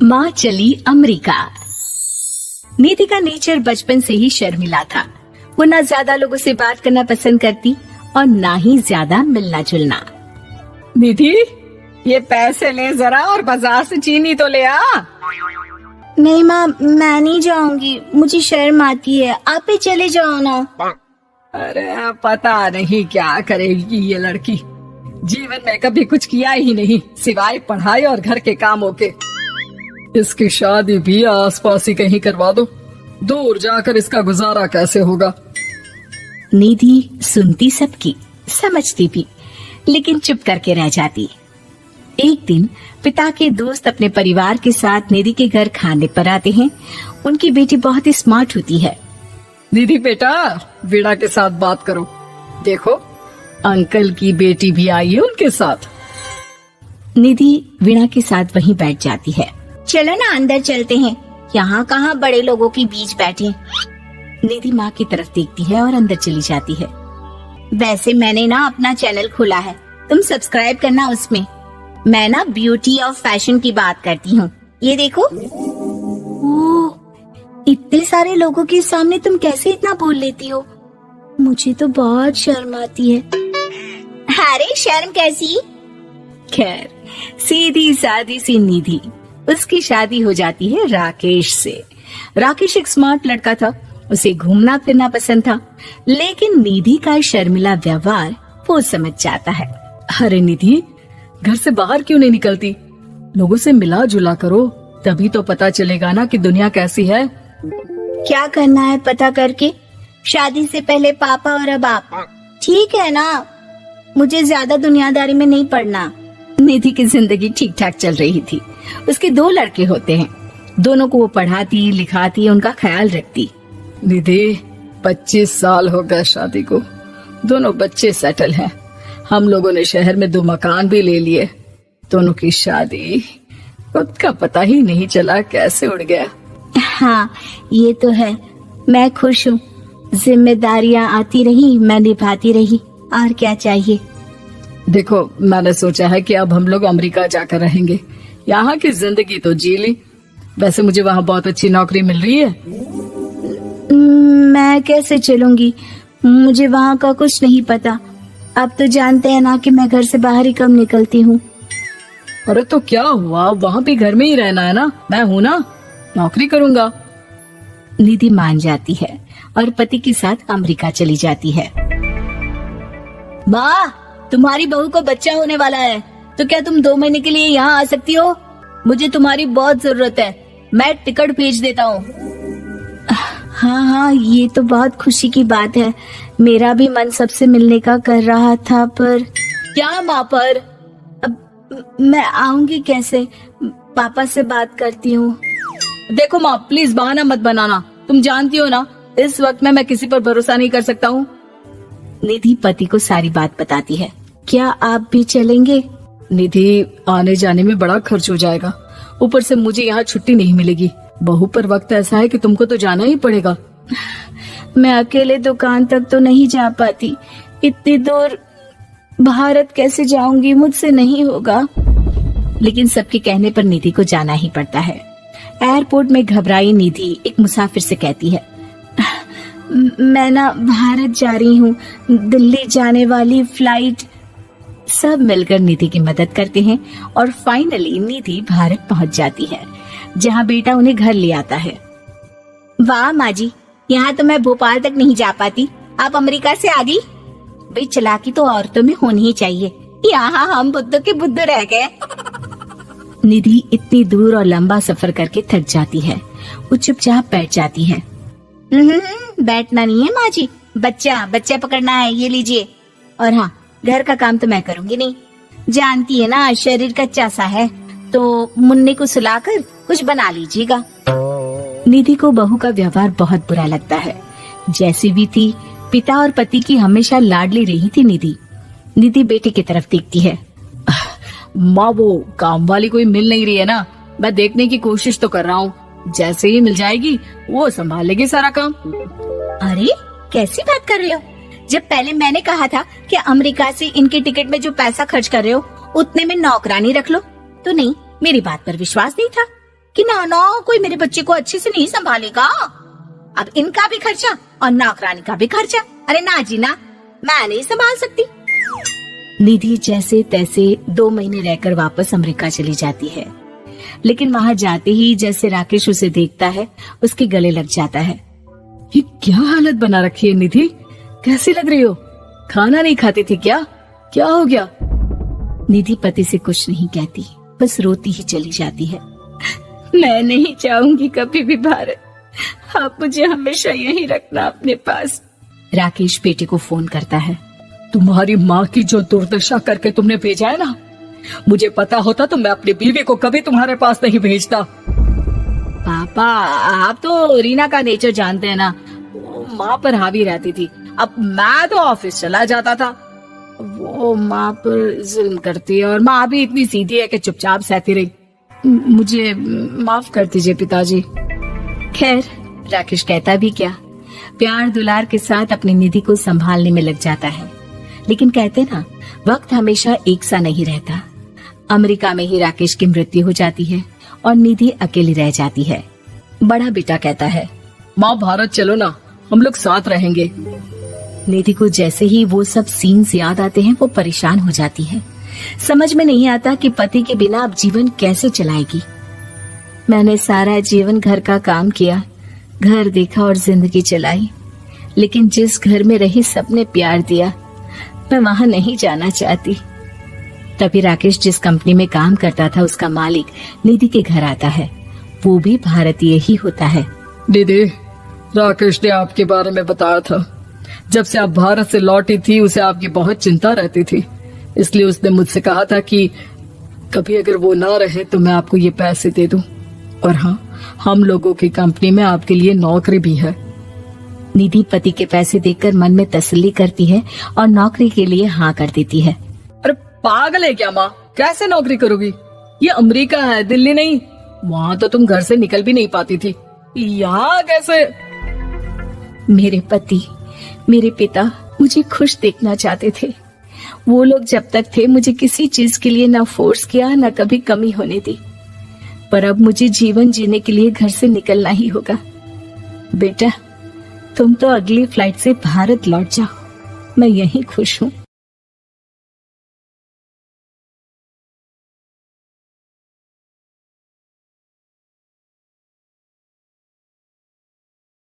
माँ चली अमेरिका। निधि का नेचर बचपन से ही शर्मिला था। वो ना ज्यादा लोगों से बात करना पसंद करती और ना ही ज्यादा मिलना जुलना। निधि, ये पैसे ले जरा और बाजार से चीनी तो ले आ। नहीं माँ, मैं नहीं जाऊंगी, मुझे शर्म आती है, आप ही चले जाओ ना। अरे पता नहीं क्या करेगी ये लड़की, जीवन में कभी कुछ किया ही नहीं सिवाय पढ़ाई और घर के कामों के। इसकी शादी भी आसपास ही कहीं करवा दो, दूर जाकर इसका गुजारा कैसे होगा। निधि सुनती सबकी, समझती भी, लेकिन चुप करके रह जाती। एक दिन पिता के दोस्त अपने परिवार के साथ निधि के घर खाने पर आते हैं। उनकी बेटी बहुत ही स्मार्ट होती है। निधि बेटा, वीणा के साथ बात करो, देखो अंकल की बेटी भी आई है उनके साथ। निधि वीणा के साथ वहीं बैठ जाती है। चलो ना अंदर चलते हैं, यहाँ कहाँ बड़े लोगों के बीच बैठे। निधि माँ की तरफ देखती है और अंदर चली जाती है। वैसे मैंने ना अपना चैनल खोला है, तुम सब्सक्राइब करना उसमें। मैं ना ब्यूटी और फैशन की बात करती हूँ, ये देखो। ओह, इतने सारे लोगों के सामने तुम कैसे इतना बोल लेती हो? मुझे तो बहुत शर्म आती है। अरे शर्म कैसी। खैर, सीधी सादी सी निधि, उसकी शादी हो जाती है राकेश से। राकेश एक स्मार्ट लड़का था, उसे घूमना फिरना पसंद था, लेकिन निधि का शर्मिला व्यवहार वो समझ जाता है। अरे निधि, घर से बाहर क्यों नहीं निकलती? लोगों से मिला जुला करो, तभी तो पता चलेगा ना कि दुनिया कैसी है। क्या करना है पता करके? शादी से पहले पापा और अब आप। ठीक है ना, मुझे ज्यादा दुनियादारी में नहीं पड़ना। निधि की जिंदगी ठीक ठाक चल रही थी। उसके 2 लड़के होते हैं, दोनों को वो पढ़ाती लिखाती, उनका ख्याल रखती। निधि, 25 साल हो गए शादी को, दोनों बच्चे सेटल हैं। हम लोगों ने शहर में 2 मकान भी ले लिए। दोनों की शादी खुद का पता ही नहीं चला कैसे उड़ गया। हाँ ये तो है, मैं खुश हूँ। जिम्मेदारियाँ आती रही, मैं निभाती रही, और क्या चाहिए। देखो, मैंने सोचा है कि अब हम लोग अमेरिका जाकर रहेंगे। यहाँ की जिंदगी तो जी ली, वैसे मुझे वहाँ बहुत अच्छी नौकरी मिल रही है। मैं कैसे चलूंगी, मुझे वहाँ का कुछ नहीं पता। आप तो जानते हैं ना कि मैं घर से बाहर ही कम निकलती हूँ। अरे तो क्या हुआ, वहाँ भी घर में ही रहना है ना, मैं हूँ ना, नौकरी करूँगा। निधि मान जाती है और पति के साथ अमेरिका चली जाती है। माँ, तुम्हारी बहू को बच्चा होने वाला है, तो क्या तुम 2 महीने के लिए यहाँ आ सकती हो? मुझे तुम्हारी बहुत जरूरत है, मैं टिकट भेज देता हूँ। हाँ हाँ, ये तो बहुत खुशी की बात है। मेरा भी मन सबसे मिलने का कर रहा था, पर क्या माँ पर? अब मैं आऊंगी कैसे? पापा से बात करती हूँ। देखो माँ, प्लीज बहाना मत बनाना, तुम जानती हो ना इस वक्त में मैं किसी पर भरोसा नहीं कर सकता हूँ। निधि पति को सारी बात बताती है। क्या आप भी चलेंगे? निधि, आने जाने में बड़ा खर्च हो जाएगा, ऊपर से मुझे यहाँ छुट्टी नहीं मिलेगी। बहू पर वक्त ऐसा है कि तुमको तो जाना ही पड़ेगा। मैं अकेले दुकान तक तो नहीं जा पाती, इतनी दूर भारत कैसे जाऊंगी, मुझसे नहीं होगा। लेकिन सबके कहने पर निधि को जाना ही पड़ता है। एयरपोर्ट में घबराई निधि एक मुसाफिर से कहती है, मैं ना भारत जा रही हूँ, दिल्ली जाने वाली फ्लाइट। सब मिलकर निधि की मदद करते हैं और फाइनली निधि भारत पहुंच जाती है, जहां बेटा उन्हें घर ले आता है। वाह माँ जी, यहाँ तो मैं भोपाल तक नहीं जा पाती, आप अमेरिका से आ गई। भाई चालाकी तो औरतों में होनी ही चाहिए, यहाँ हम बुद्धू के बुद्धू रह गए। निधि इतनी दूर और लंबा सफर करके थक जाती है, वो चुपचाप बैठ जाती है। बैठना नहीं है माँ जी, बच्चा पकड़ना है, ये लीजिए। और हाँ, घर का काम तो मैं करूँगी नहीं, जानती है ना शरीर कच्चा सा है, तो मुन्ने को सुलाकर कुछ बना लीजिएगा। निधि को बहू का व्यवहार बहुत बुरा लगता है। जैसी भी थी, पिता और पति की हमेशा लाडली रही थी निधि। निधि बेटे की तरफ देखती है। माँ, वो काम वाली कोई मिल नहीं रही है ना, मैं देखने की कोशिश तो कर रहा हूँ, जैसे ही मिल जाएगी वो संभाल लेगी सारा काम। अरे कैसी बात कर रहे हो, जब पहले मैंने कहा था कि अमेरिका से इनके टिकट में जो पैसा खर्च कर रहे हो उतने में नौकरानी रख लो, तो नहीं, मेरी बात पर विश्वास नहीं था। कि ना ना कोई मेरे बच्चे को अच्छे से नहीं संभालेगा। अब इनका भी खर्चा और नौकरानी का भी खर्चा। अरे ना जी ना, मैं नहीं संभाल सकती। निधि जैसे तैसे 2 महीने रहकर वापस अमेरिका चली जाती है, लेकिन वहां जाते ही जैसे राकेश उसे देखता है उसके गले लग जाता है। ये क्या हालत बना रखी है निधि, कैसी लग रही हो? खाना नहीं खाती थी क्या? क्या हो गया? निधि पति से कुछ नहीं कहती, बस रोती ही चली जाती है। मैं नहीं चाहूंगी कभी भी भारत, आप मुझे हमेशा यहीं रखना अपने पास। राकेश बेटे को फोन करता है। तुम्हारी माँ की जो दुर्दशा करके तुमने भेजा है ना, मुझे पता होता तो मैं अपनी बीवी को कभी तुम्हारे पास नहीं भेजता। पापा, आप तो रीना का नेचर जानते हैं ना, वो माँ पर हावी रहती थी। अब मैं तो ऑफिस चला जाता था, वो माँ पर जुल्म करती है और माँ भी इतनी सीधी है कि चुपचाप सहती रही। मुझे माफ कर दीजिए पिताजी। खैर, राकेश कहता भी क्या, प्यार दुलार के साथ अपनी निधि को संभालने में लग जाता है। लेकिन कहते ना, वक्त हमेशा एक सा नहीं रहता। अमेरिका में ही राकेश की मृत्यु हो जाती है और निधि अकेली रह जाती है। बड़ा बेटा कहता है, माँ भारत चलो ना, हम लोग साथ रहेंगे। निधि को जैसे ही वो सब सीन्स याद आते हैं वो परेशान हो जाती है। समझ में नहीं आता कि पति के बिना अब जीवन कैसे चलाएगी। मैंने सारा जीवन घर का काम किया, घर देखा और जिंदगी चलाई, लेकिन जिस घर में रही सबने प्यार दिया, मैं वहां नहीं जाना चाहती। तभी राकेश जिस कंपनी में काम करता था उसका मालिक निधि के घर आता है। वो भी भारतीय ही होता है। दीदी, राकेश ने आपके बारे में बताया था। जब से आप भारत से लौटी थी उसे आपकी बहुत चिंता रहती थी, इसलिए उसने मुझसे कहा था कि कभी अगर वो ना रहे तो मैं आपको ये पैसे दे दूं। और हाँ, हम लोगों की कंपनी में आपके लिए नौकरी भी है। निधि पति के पैसे देखकर मन में तसल्ली करती है और नौकरी के लिए हाँ कर देती है। अरे पागल है क्या माँ, कैसे नौकरी करोगी? ये अमेरिका है, दिल्ली नहीं। वहाँ तो तुम घर से निकल भी नहीं पाती थी, यहाँ कैसे? मेरे पति, मेरे पिता मुझे खुश देखना चाहते थे। वो लोग जब तक थे मुझे किसी चीज के लिए ना फोर्स किया, ना कभी कमी होने दी। पर अब मुझे जीवन जीने के लिए घर से निकलना ही होगा। बेटा, तुम तो अगली फ्लाइट से भारत लौट जाओ, मैं यहीं खुश हूँ।